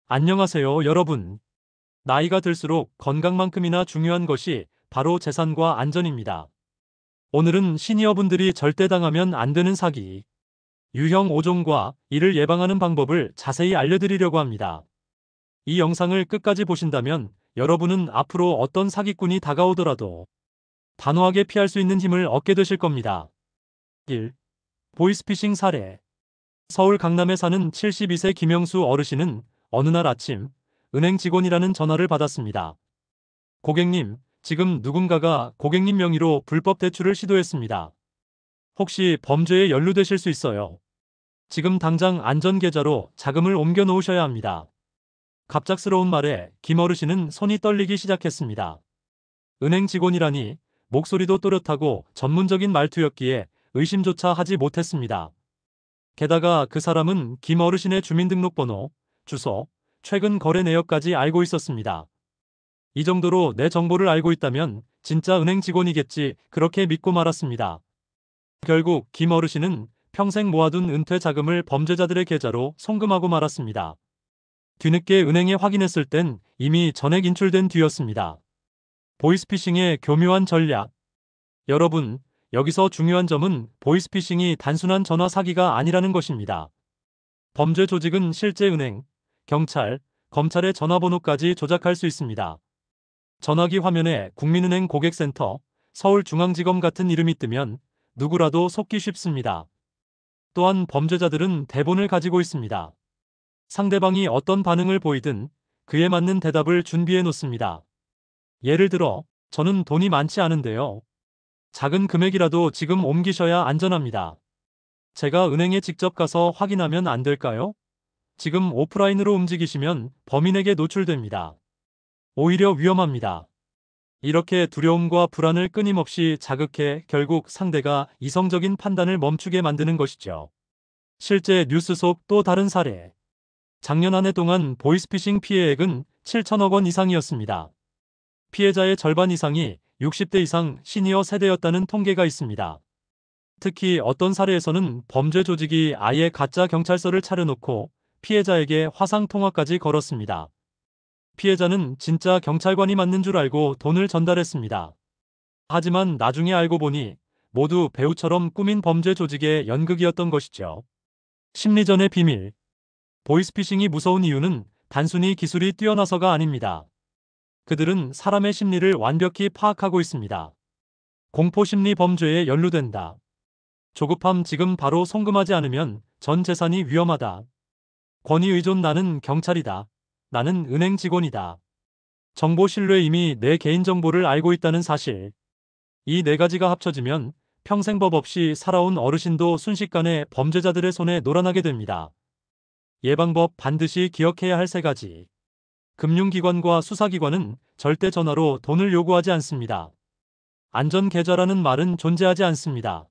안녕하세요, 여러분. 나이가 들수록 건강만큼이나 중요한 것이 바로 재산과 안전입니다. 오늘은 시니어분들이 절대 당하면 안 되는 사기, 유형 5종과 이를 예방하는 방법을 자세히 알려드리려고 합니다. 이 영상을 끝까지 보신다면 여러분은 앞으로 어떤 사기꾼이 다가오더라도 단호하게 피할 수 있는 힘을 얻게 되실 겁니다. 1. 보이스피싱 사례. 서울 강남에 사는 72세 김영수 어르신은 어느 날 아침 은행 직원이라는 전화를 받았습니다. 고객님, 지금 누군가가 고객님 명의로 불법 대출을 시도했습니다. 혹시 범죄에 연루되실 수 있어요. 지금 당장 안전계좌로 자금을 옮겨 놓으셔야 합니다. 갑작스러운 말에 김 어르신은 손이 떨리기 시작했습니다. 은행 직원이라니 목소리도 또렷하고 전문적인 말투였기에 의심조차 하지 못했습니다. 게다가 그 사람은 김 어르신의 주민등록번호, 주소, 최근 거래 내역까지 알고 있었습니다. 이 정도로 내 정보를 알고 있다면 진짜 은행 직원이겠지, 그렇게 믿고 말았습니다. 결국 김 어르신은 평생 모아둔 은퇴 자금을 범죄자들의 계좌로 송금하고 말았습니다. 뒤늦게 은행에 확인했을 땐 이미 전액 인출된 뒤였습니다. 보이스피싱의 교묘한 전략. 여러분, 여기서 중요한 점은 보이스피싱이 단순한 전화 사기가 아니라는 것입니다. 범죄 조직은 실제 은행, 경찰, 검찰의 전화번호까지 조작할 수 있습니다. 전화기 화면에 국민은행 고객센터, 서울중앙지검 같은 이름이 뜨면 누구라도 속기 쉽습니다. 또한 범죄자들은 대본을 가지고 있습니다. 상대방이 어떤 반응을 보이든 그에 맞는 대답을 준비해 놓습니다. 예를 들어, 저는 돈이 많지 않은데요. 작은 금액이라도 지금 옮기셔야 안전합니다. 제가 은행에 직접 가서 확인하면 안 될까요? 지금 오프라인으로 움직이시면 범인에게 노출됩니다. 오히려 위험합니다. 이렇게 두려움과 불안을 끊임없이 자극해 결국 상대가 이성적인 판단을 멈추게 만드는 것이죠. 실제 뉴스 속 또 다른 사례. 작년 한 해 동안 보이스피싱 피해액은 7천억 원 이상이었습니다. 피해자의 절반 이상이 60대 이상 시니어 세대였다는 통계가 있습니다. 특히 어떤 사례에서는 범죄 조직이 아예 가짜 경찰서를 차려놓고 피해자에게 화상 통화까지 걸었습니다. 피해자는 진짜 경찰관이 맞는 줄 알고 돈을 전달했습니다. 하지만 나중에 알고 보니 모두 배우처럼 꾸민 범죄 조직의 연극이었던 것이죠. 심리전의 비밀. 보이스피싱이 무서운 이유는 단순히 기술이 뛰어나서가 아닙니다. 그들은 사람의 심리를 완벽히 파악하고 있습니다. 공포심리 범죄에 연루된다. 조급함, 지금 바로 송금하지 않으면 전 재산이 위험하다. 권위 의존, 나는 경찰이다. 나는 은행 직원이다. 정보 신뢰, 이미 내 개인정보를 알고 있다는 사실. 이 네 가지가 합쳐지면 평생 법 없이 살아온 어르신도 순식간에 범죄자들의 손에 놀아나게 됩니다. 예방법, 반드시 기억해야 할 세 가지. 금융기관과 수사기관은 절대 전화로 돈을 요구하지 않습니다. 안전계좌라는 말은 존재하지 않습니다.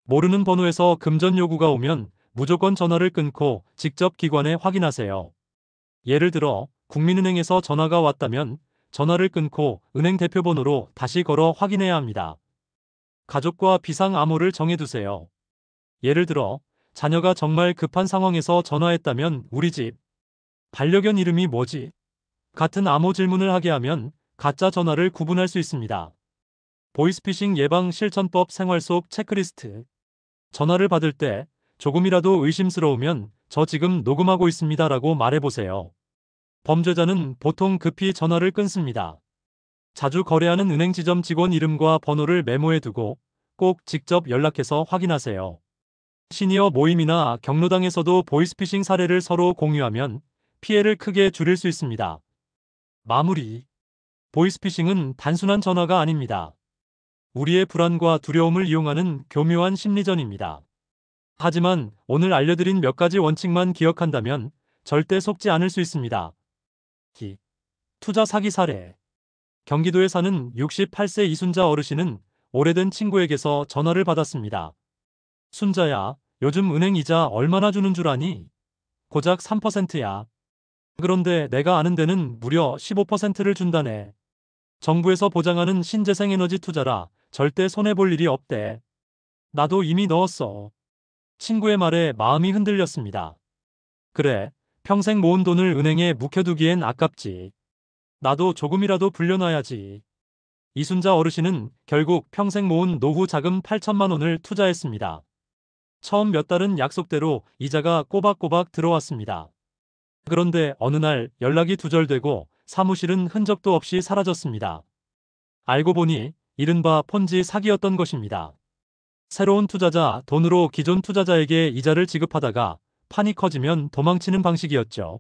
모르는 번호에서 금전 요구가 오면 무조건 전화를 끊고 직접 기관에 확인하세요. 예를 들어 국민은행에서 전화가 왔다면 전화를 끊고 은행 대표번호로 다시 걸어 확인해야 합니다. 가족과 비상 암호를 정해두세요. 예를 들어 자녀가 정말 급한 상황에서 전화했다면 우리 집 반려견 이름이 뭐지? 같은 암호 질문을 하게 하면 가짜 전화를 구분할 수 있습니다. 보이스피싱 예방 실천법, 생활 속 체크리스트. 전화를 받을 때 조금이라도 의심스러우면 저 지금 녹음하고 있습니다라고 말해보세요. 범죄자는 보통 급히 전화를 끊습니다. 자주 거래하는 은행 지점 직원 이름과 번호를 메모해두고 꼭 직접 연락해서 확인하세요. 시니어 모임이나 경로당에서도 보이스피싱 사례를 서로 공유하면 피해를 크게 줄일 수 있습니다. 마무리. 보이스피싱은 단순한 전화가 아닙니다. 우리의 불안과 두려움을 이용하는 교묘한 심리전입니다. 하지만 오늘 알려드린 몇 가지 원칙만 기억한다면 절대 속지 않을 수 있습니다. 투자 사기 사례. 경기도에 사는 68세 이순자 어르신은 오래된 친구에게서 전화를 받았습니다. 순자야, 요즘 은행 이자 얼마나 주는 줄 아니? 고작 3%야. 그런데 내가 아는 데는 무려 15%를 준다네. 정부에서 보장하는 신재생에너지 투자라 절대 손해볼 일이 없대. 나도 이미 넣었어. 친구의 말에 마음이 흔들렸습니다. 그래, 평생 모은 돈을 은행에 묵혀두기엔 아깝지. 나도 조금이라도 불려놔야지. 이순자 어르신은 결국 평생 모은 노후 자금 8천만 원을 투자했습니다. 처음 몇 달은 약속대로 이자가 꼬박꼬박 들어왔습니다. 그런데 어느 날 연락이 두절되고 사무실은 흔적도 없이 사라졌습니다. 알고 보니 이른바 폰지 사기였던 것입니다. 새로운 투자자 돈으로 기존 투자자에게 이자를 지급하다가 판이 커지면 도망치는 방식이었죠.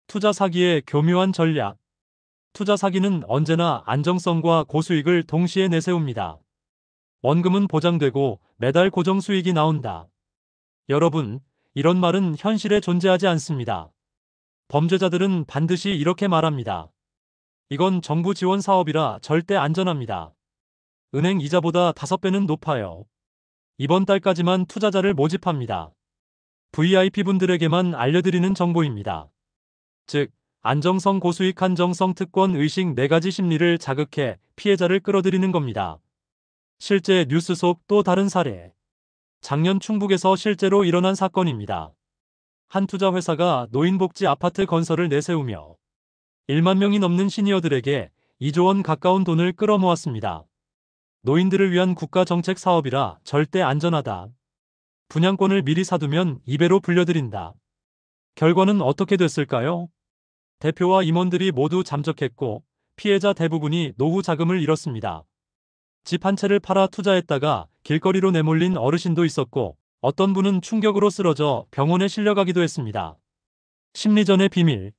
투자 사기의 교묘한 전략. 투자 사기는 언제나 안정성과 고수익을 동시에 내세웁니다. 원금은 보장되고 매달 고정 수익이 나온다. 여러분, 이런 말은 현실에 존재하지 않습니다. 범죄자들은 반드시 이렇게 말합니다. 이건 정부 지원 사업이라 절대 안전합니다. 은행 이자보다 5배는 높아요. 이번 달까지만 투자자를 모집합니다. VIP분들에게만 알려드리는 정보입니다. 즉, 안정성 고수익 한정성 특권 의식 4가지 심리를 자극해 피해자를 끌어들이는 겁니다. 실제 뉴스 속 또 다른 사례. 작년 충북에서 실제로 일어난 사건입니다. 한 투자회사가 노인복지 아파트 건설을 내세우며 1만 명이 넘는 시니어들에게 2조 원 가까운 돈을 끌어모았습니다. 노인들을 위한 국가정책 사업이라 절대 안전하다. 분양권을 미리 사두면 2배로 불려드린다. 결과는 어떻게 됐을까요? 대표와 임원들이 모두 잠적했고 피해자 대부분이 노후 자금을 잃었습니다. 집 한 채를 팔아 투자했다가 길거리로 내몰린 어르신도 있었고 어떤 분은 충격으로 쓰러져 병원에 실려가기도 했습니다. 심리전의 비밀.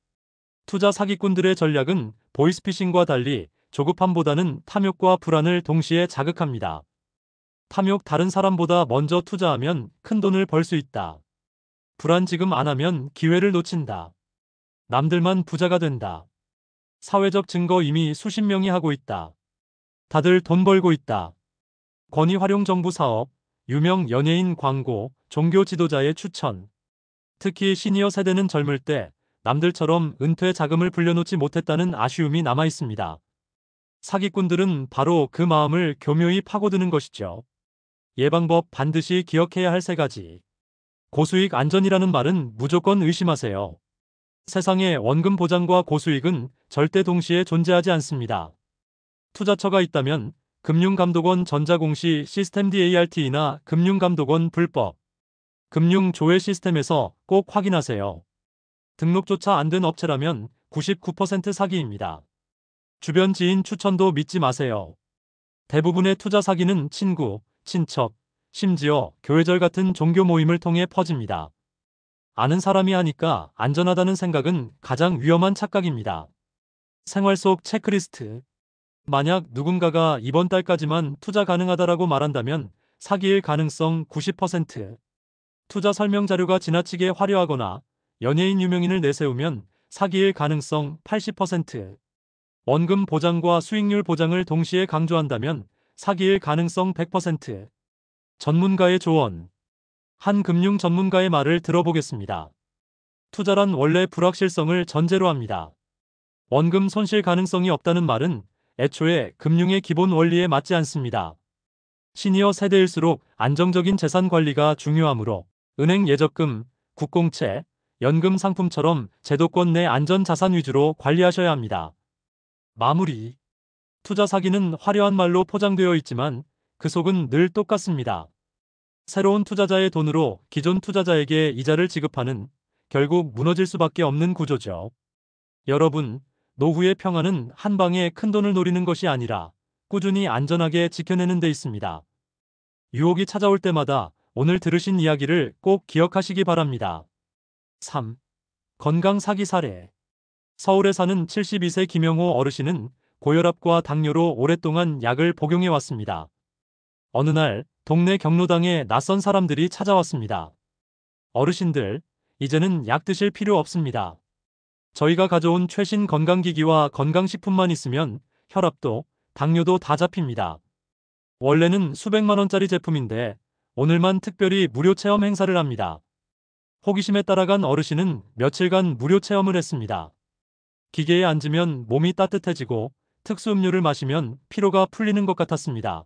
투자 사기꾼들의 전략은 보이스피싱과 달리 조급함보다는 탐욕과 불안을 동시에 자극합니다. 탐욕 다른 사람보다 먼저 투자하면 큰 돈을 벌 수 있다. 불안 지금 안 하면 기회를 놓친다. 남들만 부자가 된다. 사회적 증거 이미 수십 명이 하고 있다. 다들 돈 벌고 있다. 권위 활용 정부 사업, 유명 연예인 광고, 종교 지도자의 추천. 특히 시니어 세대는 젊을 때 남들처럼 은퇴 자금을 불려놓지 못했다는 아쉬움이 남아 있습니다. 사기꾼들은 바로 그 마음을 교묘히 파고드는 것이죠. 예방법 반드시 기억해야 할 3가지. 고수익 안전이라는 말은 무조건 의심하세요. 세상에 원금 보장과 고수익은 절대 동시에 존재하지 않습니다. 투자처가 있다면 금융감독원 전자공시 시스템 DART나 금융감독원 불법 금융조회 시스템에서 꼭 확인하세요. 등록조차 안 된 업체라면 99% 사기입니다. 주변 지인 추천도 믿지 마세요. 대부분의 투자 사기는 친구, 친척, 심지어 교회절 같은 종교 모임을 통해 퍼집니다. 아는 사람이 하니까 안전하다는 생각은 가장 위험한 착각입니다. 생활 속 체크리스트. 만약 누군가가 이번 달까지만 투자 가능하다라고 말한다면 사기일 가능성 90%. 투자 설명 자료가 지나치게 화려하거나 연예인 유명인을 내세우면 사기일 가능성 80%. 원금 보장과 수익률 보장을 동시에 강조한다면 사기일 가능성 100%. 전문가의 조언. 한 금융 전문가의 말을 들어보겠습니다. 투자란 원래 불확실성을 전제로 합니다. 원금 손실 가능성이 없다는 말은 애초에 금융의 기본 원리에 맞지 않습니다. 시니어 세대일수록 안정적인 재산 관리가 중요하므로 은행 예적금, 국공채, 연금 상품처럼 제도권 내 안전 자산 위주로 관리하셔야 합니다. 마무리. 투자 사기는 화려한 말로 포장되어 있지만 그 속은 늘 똑같습니다. 새로운 투자자의 돈으로 기존 투자자에게 이자를 지급하는 결국 무너질 수밖에 없는 구조죠. 여러분, 노후의 평안은 한 방에 큰 돈을 노리는 것이 아니라 꾸준히 안전하게 지켜내는 데 있습니다. 유혹이 찾아올 때마다 오늘 들으신 이야기를 꼭 기억하시기 바랍니다. 3. 건강 사기 사례. 서울에 사는 72세 김영호 어르신은 고혈압과 당뇨로 오랫동안 약을 복용해 왔습니다. 어느 날 동네 경로당에 낯선 사람들이 찾아왔습니다. 어르신들, 이제는 약 드실 필요 없습니다. 저희가 가져온 최신 건강기기와 건강식품만 있으면 혈압도 당뇨도 다 잡힙니다. 원래는 수백만 원짜리 제품인데 오늘만 특별히 무료 체험 행사를 합니다. 호기심에 따라간 어르신은 며칠간 무료 체험을 했습니다. 기계에 앉으면 몸이 따뜻해지고 특수 음료를 마시면 피로가 풀리는 것 같았습니다.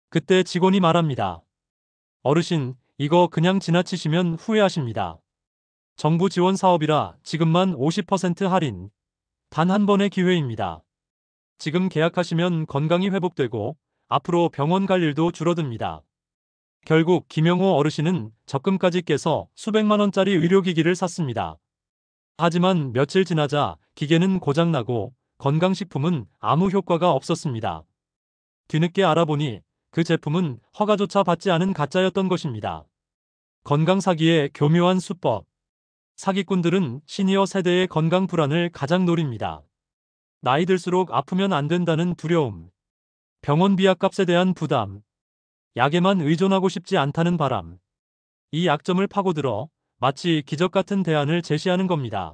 그때 직원이 말합니다. 어르신, 이거 그냥 지나치시면 후회하십니다. 정부 지원 사업이라 지금만 50% 할인. 단 한 번의 기회입니다. 지금 계약하시면 건강이 회복되고 앞으로 병원 갈 일도 줄어듭니다. 결국 김영호 어르신은 적금까지 깨서 수백만 원짜리 의료기기를 샀습니다. 하지만 며칠 지나자 기계는 고장나고 건강식품은 아무 효과가 없었습니다. 뒤늦게 알아보니 그 제품은 허가조차 받지 않은 가짜였던 것입니다. 건강 사기의 교묘한 수법. 사기꾼들은 시니어 세대의 건강 불안을 가장 노립니다. 나이 들수록 아프면 안 된다는 두려움, 병원 비약값에 대한 부담, 약에만 의존하고 싶지 않다는 바람. 이 약점을 파고들어 마치 기적 같은 대안을 제시하는 겁니다.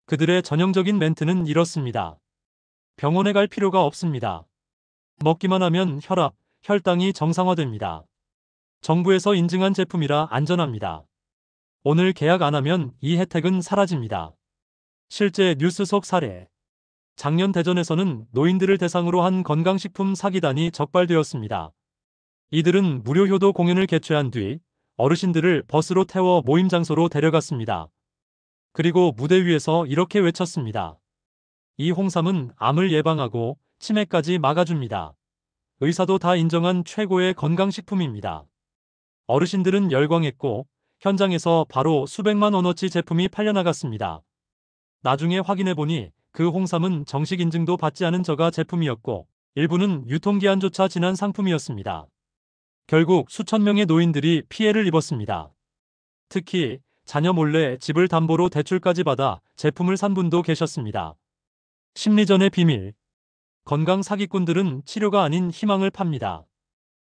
그들의 전형적인 멘트는 이렇습니다. 병원에 갈 필요가 없습니다. 먹기만 하면 혈압, 혈당이 정상화됩니다. 정부에서 인증한 제품이라 안전합니다. 오늘 계약 안 하면 이 혜택은 사라집니다. 실제 뉴스 속 사례. 작년 대전에서는 노인들을 대상으로 한 건강식품 사기단이 적발되었습니다. 이들은 무료 효도 공연을 개최한 뒤 어르신들을 버스로 태워 모임 장소로 데려갔습니다. 그리고 무대 위에서 이렇게 외쳤습니다. 이 홍삼은 암을 예방하고 치매까지 막아줍니다. 의사도 다 인정한 최고의 건강식품입니다. 어르신들은 열광했고 현장에서 바로 수백만 원어치 제품이 팔려나갔습니다. 나중에 확인해보니 그 홍삼은 정식 인증도 받지 않은 저가 제품이었고 일부는 유통기한조차 지난 상품이었습니다. 결국 수천 명의 노인들이 피해를 입었습니다. 특히 자녀 몰래 집을 담보로 대출까지 받아 제품을 산 분도 계셨습니다. 심리전의 비밀. 건강 사기꾼들은 치료가 아닌 희망을 팝니다.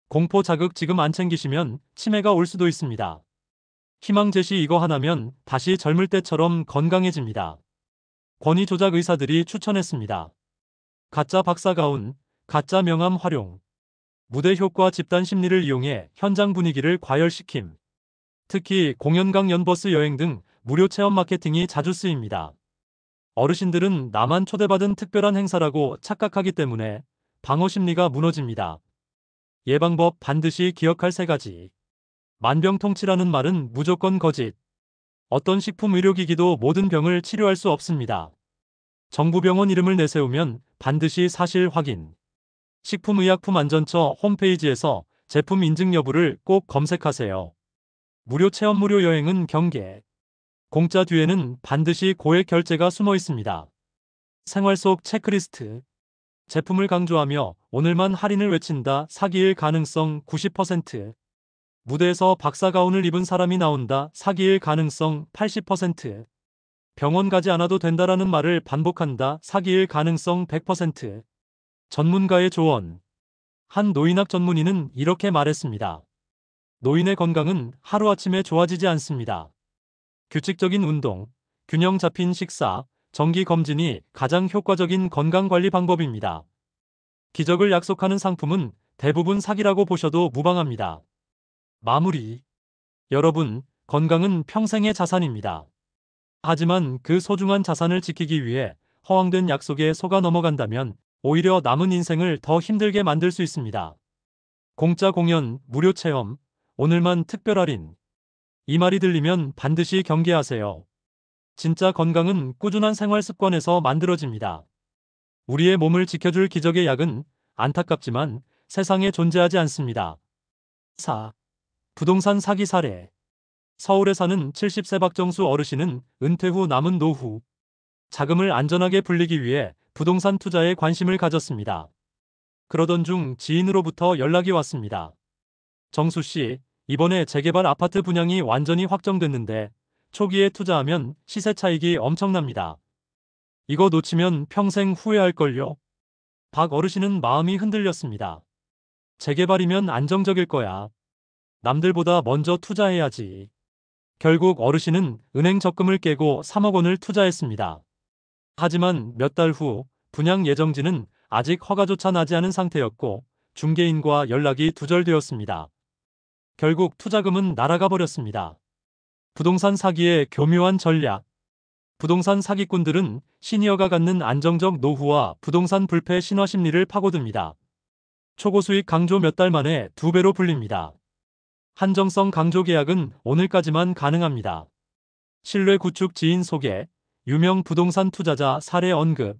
공포 자극 지금 안 챙기시면 치매가 올 수도 있습니다. 희망 제시 이거 하나면 다시 젊을 때처럼 건강해집니다. 권위 조작 의사들이 추천했습니다. 가짜 박사 가운, 가짜 명함 활용. 무대 효과 집단 심리를 이용해 현장 분위기를 과열시킴. 특히 공연강 연버스 여행 등 무료 체험 마케팅이 자주 쓰입니다. 어르신들은 나만 초대받은 특별한 행사라고 착각하기 때문에 방어 심리가 무너집니다. 예방법 반드시 기억할 3가지. 만병통치라는 말은 무조건 거짓. 어떤 식품 의료기기도 모든 병을 치료할 수 없습니다. 정부 병원 이름을 내세우면 반드시 사실 확인. 식품의약품안전처 홈페이지에서 제품 인증 여부를 꼭 검색하세요. 무료 체험 무료 여행은 경계. 공짜 뒤에는 반드시 고액 결제가 숨어 있습니다. 생활 속 체크리스트. 제품을 강조하며 오늘만 할인을 외친다. 사기일 가능성 90%. 무대에서 박사 가운을 입은 사람이 나온다. 사기일 가능성 80%. 병원 가지 않아도 된다라는 말을 반복한다. 사기일 가능성 100%. 전문가의 조언. 한 노인학 전문의는 이렇게 말했습니다. 노인의 건강은 하루아침에 좋아지지 않습니다. 규칙적인 운동, 균형 잡힌 식사, 정기 검진이 가장 효과적인 건강관리 방법입니다. 기적을 약속하는 상품은 대부분 사기라고 보셔도 무방합니다. 마무리. 여러분, 건강은 평생의 자산입니다. 하지만 그 소중한 자산을 지키기 위해 허황된 약속에 속아 넘어간다면 오히려 남은 인생을 더 힘들게 만들 수 있습니다. 공짜 공연, 무료 체험, 오늘만 특별 할인. 이 말이 들리면 반드시 경계하세요. 진짜 건강은 꾸준한 생활 습관에서 만들어집니다. 우리의 몸을 지켜줄 기적의 약은 안타깝지만 세상에 존재하지 않습니다. 4. 부동산 사기 사례. 서울에 사는 70세 박정수 어르신은 은퇴 후 남은 노후 자금을 안전하게 불리기 위해 부동산 투자에 관심을 가졌습니다. 그러던 중 지인으로부터 연락이 왔습니다. 정수 씨, 이번에 재개발 아파트 분양이 완전히 확정됐는데 초기에 투자하면 시세 차익이 엄청납니다. 이거 놓치면 평생 후회할걸요. 박 어르신은 마음이 흔들렸습니다. 재개발이면 안정적일 거야. 남들보다 먼저 투자해야지. 결국 어르신은 은행 적금을 깨고 3억 원을 투자했습니다. 하지만 몇 달 후 분양 예정지는 아직 허가조차 나지 않은 상태였고 중개인과 연락이 두절되었습니다. 결국 투자금은 날아가 버렸습니다. 부동산 사기의 교묘한 전략. 부동산 사기꾼들은 시니어가 갖는 안정적 노후와 부동산 불패 신화 심리를 파고듭니다. 초고 수익 강조 몇 달 만에 2배로 불립니다. 한정성 강조 계약은 오늘까지만 가능합니다. 신뢰 구축 지인 소개, 유명 부동산 투자자 사례 언급.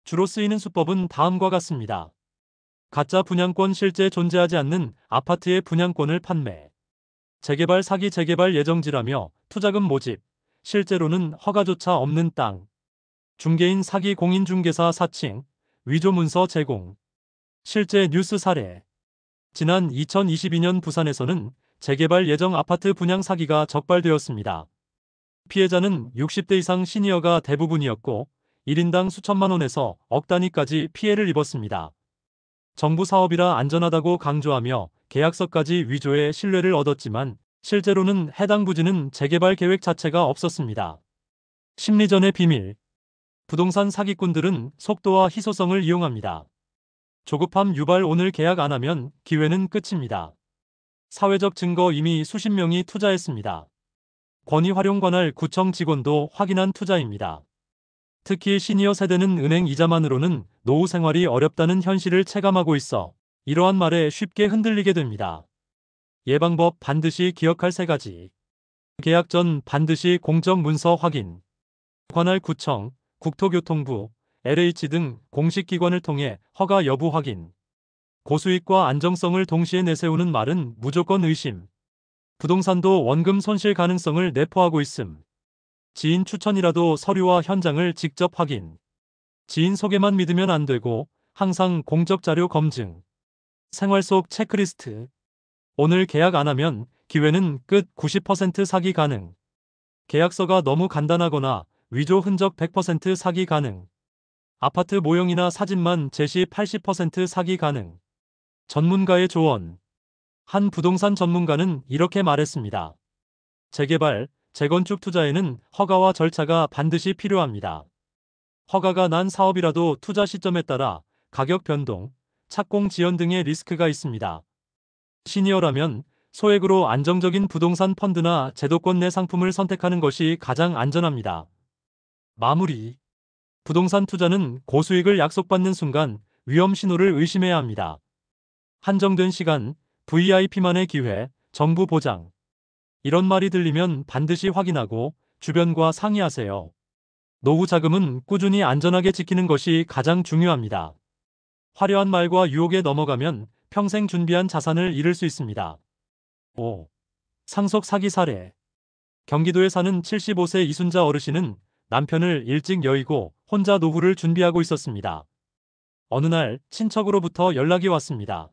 주로 쓰이는 수법은 다음과 같습니다. 가짜 분양권 실제 존재하지 않는 아파트의 분양권을 판매. 재개발 사기 재개발 예정지라며 투자금 모집. 실제로는 허가조차 없는 땅. 중개인 사기 공인중개사 사칭. 위조 문서 제공. 실제 뉴스 사례. 지난 2022년 부산에서는 재개발 예정 아파트 분양 사기가 적발되었습니다. 피해자는 60대 이상 시니어가 대부분이었고 1인당 수천만 원에서 억 단위까지 피해를 입었습니다. 정부 사업이라 안전하다고 강조하며 계약서까지 위조해 신뢰를 얻었지만 실제로는 해당 부지는 재개발 계획 자체가 없었습니다. 심리전의 비밀. 부동산 사기꾼들은 속도와 희소성을 이용합니다. 조급함 유발 오늘 계약 안 하면 기회는 끝입니다. 사회적 증거 이미 수십 명이 투자했습니다. 권위 활용 관할 구청 직원도 확인한 투자입니다. 특히 시니어 세대는 은행 이자만으로는 노후 생활이 어렵다는 현실을 체감하고 있어 이러한 말에 쉽게 흔들리게 됩니다. 예방법 반드시 기억할 3가지. 계약 전 반드시 공적 문서 확인. 관할 구청, 국토교통부, LH 등 공식 기관을 통해 허가 여부 확인. 고수익과 안정성을 동시에 내세우는 말은 무조건 의심. 부동산도 원금 손실 가능성을 내포하고 있음. 지인 추천이라도 서류와 현장을 직접 확인. 지인 소개만 믿으면 안 되고 항상 공적 자료 검증. 생활 속 체크리스트. 오늘 계약 안 하면 기회는 끝 90% 사기 가능. 계약서가 너무 간단하거나 위조 흔적 100% 사기 가능. 아파트 모형이나 사진만 제시 80% 사기 가능. 전문가의 조언. 한 부동산 전문가는 이렇게 말했습니다. 재개발, 재건축 투자에는 허가와 절차가 반드시 필요합니다. 허가가 난 사업이라도 투자 시점에 따라 가격 변동, 착공 지연 등의 리스크가 있습니다. 시니어라면 소액으로 안정적인 부동산 펀드나 제도권 내 상품을 선택하는 것이 가장 안전합니다. 마무리. 부동산 투자는 고수익을 약속받는 순간 위험 신호를 의심해야 합니다. 한정된 시간, VIP만의 기회, 정부 보장. 이런 말이 들리면 반드시 확인하고 주변과 상의하세요. 노후 자금은 꾸준히 안전하게 지키는 것이 가장 중요합니다. 화려한 말과 유혹에 넘어가면 평생 준비한 자산을 잃을 수 있습니다. 5. 상속 사기 사례. 경기도에 사는 75세 이순자 어르신은 남편을 일찍 여의고 혼자 노후를 준비하고 있었습니다. 어느 날 친척으로부터 연락이 왔습니다.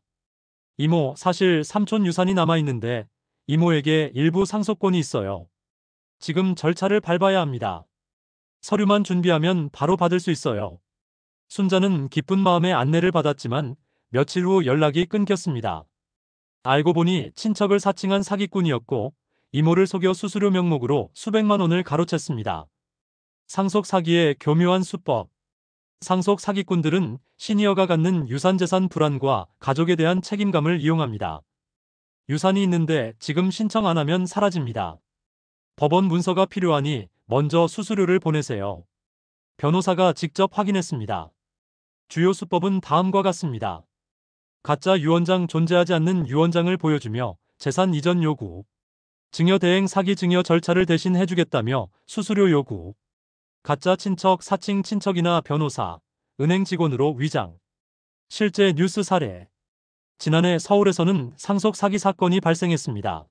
이모, 사실 삼촌 유산이 남아있는데 이모에게 일부 상속권이 있어요. 지금 절차를 밟아야 합니다. 서류만 준비하면 바로 받을 수 있어요. 순자는 기쁜 마음에 안내를 받았지만 며칠 후 연락이 끊겼습니다. 알고 보니 친척을 사칭한 사기꾼이었고 이모를 속여 수수료 명목으로 수백만 원을 가로챘습니다. 상속 사기의 교묘한 수법. 상속 사기꾼들은 시니어가 갖는 유산재산 불안과 가족에 대한 책임감을 이용합니다. 유산이 있는데 지금 신청 안 하면 사라집니다. 법원 문서가 필요하니 먼저 수수료를 보내세요. 변호사가 직접 확인했습니다. 주요 수법은 다음과 같습니다. 가짜 유언장 존재하지 않는 유언장을 보여주며 재산 이전 요구. 증여대행 사기 증여 절차를 대신 해주겠다며 수수료 요구. 가짜 친척 사칭 친척이나 변호사, 은행 직원으로 위장. 실제 뉴스 사례. 지난해 서울에서는 상속 사기 사건이 발생했습니다.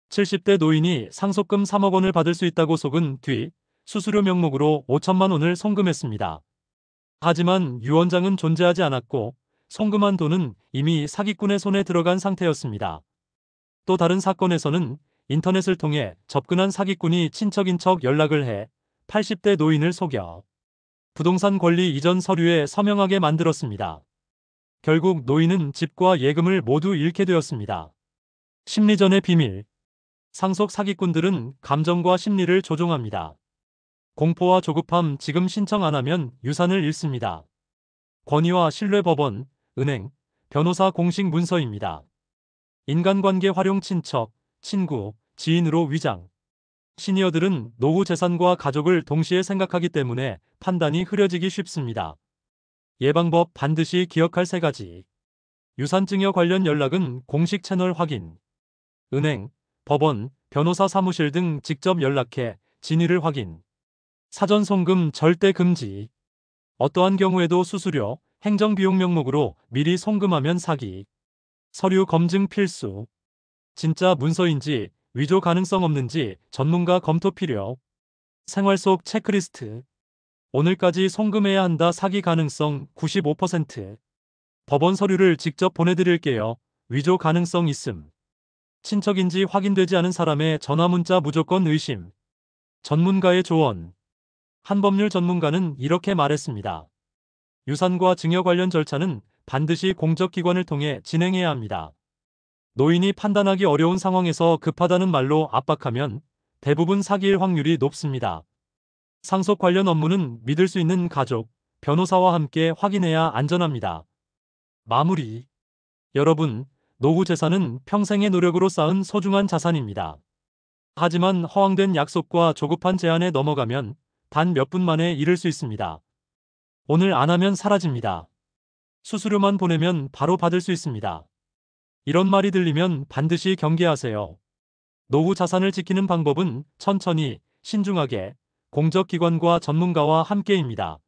70대 노인이 상속금 3억 원을 받을 수 있다고 속은 뒤 수수료 명목으로 5천만 원을 송금했습니다. 하지만 유언장은 존재하지 않았고 송금한 돈은 이미 사기꾼의 손에 들어간 상태였습니다. 또 다른 사건에서는 인터넷을 통해 접근한 사기꾼이 친척인 척 연락을 해 80대 노인을 속여 부동산 권리 이전 서류에 서명하게 만들었습니다. 결국 노인은 집과 예금을 모두 잃게 되었습니다. 심리전의 비밀. 상속 사기꾼들은 감정과 심리를 조종합니다. 공포와 조급함, 지금 신청 안 하면 유산을 잃습니다. 권위와 신뢰 법원, 은행, 변호사 공식 문서입니다. 인간관계 활용 친척, 친구, 지인으로 위장. 시니어들은 노후 재산과 가족을 동시에 생각하기 때문에 판단이 흐려지기 쉽습니다. 예방법 반드시 기억할 3가지. 유산증여 관련 연락은 공식 채널 확인. 은행, 법원, 변호사 사무실 등 직접 연락해 진위를 확인. 사전 송금 절대 금지. 어떠한 경우에도 수수료, 행정비용 명목으로 미리 송금하면 사기. 서류 검증 필수. 진짜 문서인지 위조 가능성 없는지 전문가 검토 필요. 생활 속 체크리스트. 오늘까지 송금해야 한다 사기 가능성 95%. 법원 서류를 직접 보내드릴게요. 위조 가능성 있음. 친척인지 확인되지 않은 사람의 전화 문자 무조건 의심. 전문가의 조언. 한 법률 전문가는 이렇게 말했습니다. 유산과 증여 관련 절차는 반드시 공적기관을 통해 진행해야 합니다. 노인이 판단하기 어려운 상황에서 급하다는 말로 압박하면 대부분 사기일 확률이 높습니다. 상속 관련 업무는 믿을 수 있는 가족, 변호사와 함께 확인해야 안전합니다. 마무리. 여러분, 노후 재산은 평생의 노력으로 쌓은 소중한 자산입니다. 하지만 허황된 약속과 조급한 제안에 넘어가면 단 몇 분 만에 잃을 수 있습니다. 오늘 안 하면 사라집니다. 수수료만 보내면 바로 받을 수 있습니다. 이런 말이 들리면 반드시 경계하세요. 노후 자산을 지키는 방법은 천천히, 신중하게, 공적기관과 전문가와 함께입니다.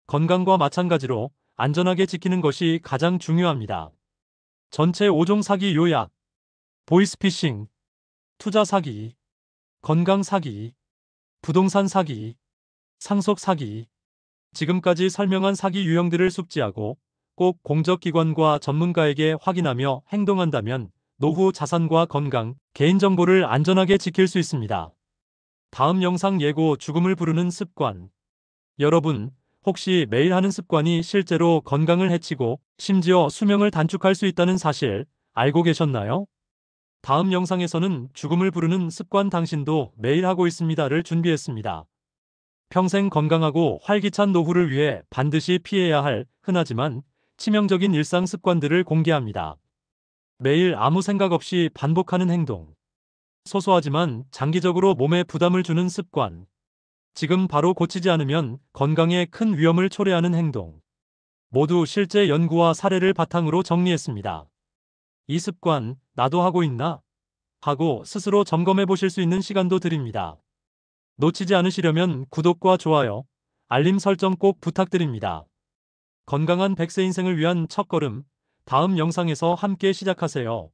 건강과 마찬가지로 안전하게 지키는 것이 가장 중요합니다. 전체 5종 사기 요약. 보이스피싱, 투자 사기, 건강 사기, 부동산 사기, 상속 사기. 지금까지 설명한 사기 유형들을 숙지하고 꼭 공적기관과 전문가에게 확인하며 행동한다면 노후 자산과 건강, 개인정보를 안전하게 지킬 수 있습니다. 다음 영상 예고 죽음을 부르는 습관. 여러분, 혹시 매일 하는 습관이 실제로 건강을 해치고 심지어 수명을 단축할 수 있다는 사실 알고 계셨나요? 다음 영상에서는 죽음을 부르는 습관 당신도 매일 하고 있습니다를 준비했습니다. 평생 건강하고 활기찬 노후를 위해 반드시 피해야 할 흔하지만 치명적인 일상 습관들을 공개합니다. 매일 아무 생각 없이 반복하는 행동. 소소하지만 장기적으로 몸에 부담을 주는 습관. 지금 바로 고치지 않으면 건강에 큰 위험을 초래하는 행동. 모두 실제 연구와 사례를 바탕으로 정리했습니다. 이 습관, 나도 하고 있나? 하고 스스로 점검해 보실 수 있는 시간도 드립니다. 놓치지 않으시려면 구독과 좋아요, 알림 설정 꼭 부탁드립니다. 건강한 100세 인생을 위한 첫걸음, 다음 영상에서 함께 시작하세요.